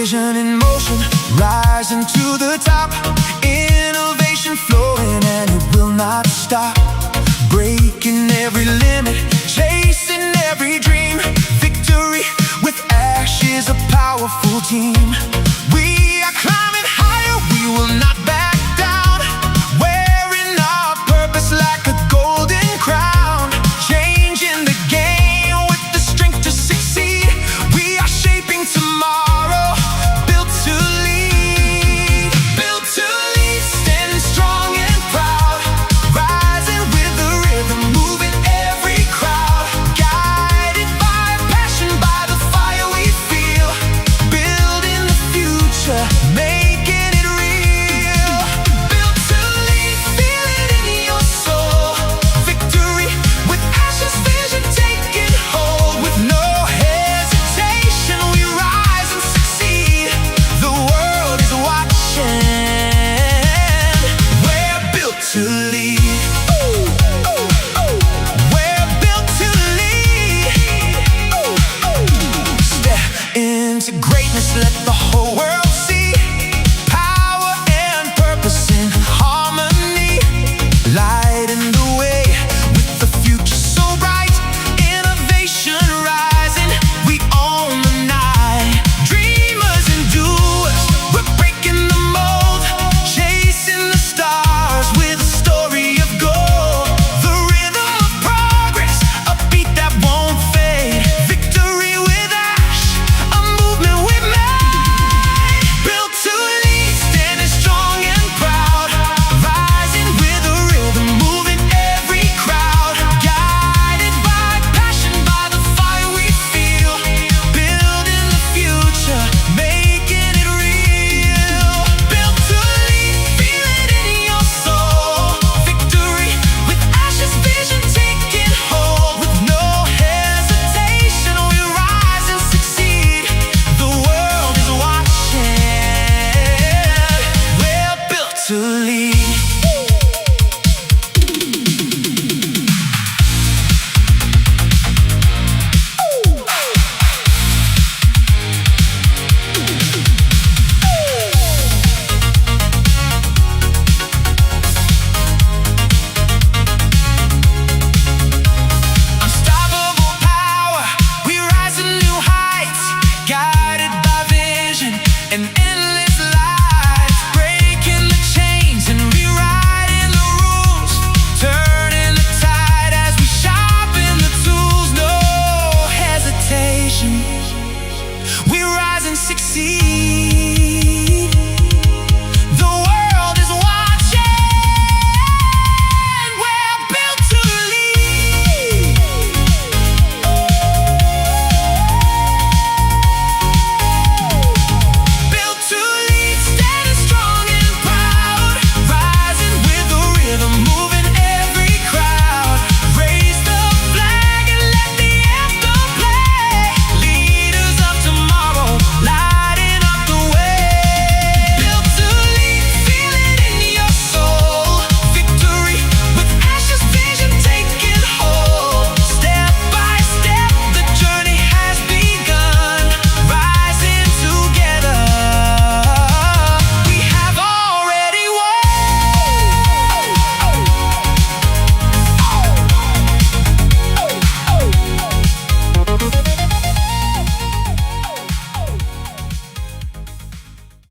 vision in motion, rising to the top. Innovation flowing and it will not stop. Breaking every limit, chasing every dream. Victory with Ash is a powerful team. We are climbing higher, we will not back down. Wearing our purpose like a golden crown. Changing the game with the strength to succeed. We are shaping tomorrow, built to lead. Built to lead, standing strong and proud. Rising with the rhythm, moving every crowd. Guided by passion, by the fire we feel. Building the future, making it real. Built to lead, feel it in your soul. Victory with Ash's vision taking hold. With no hesitation, we rise and succeed. The world is watching. We're built to lead. We're built to lead. Step into greatness, let the whole world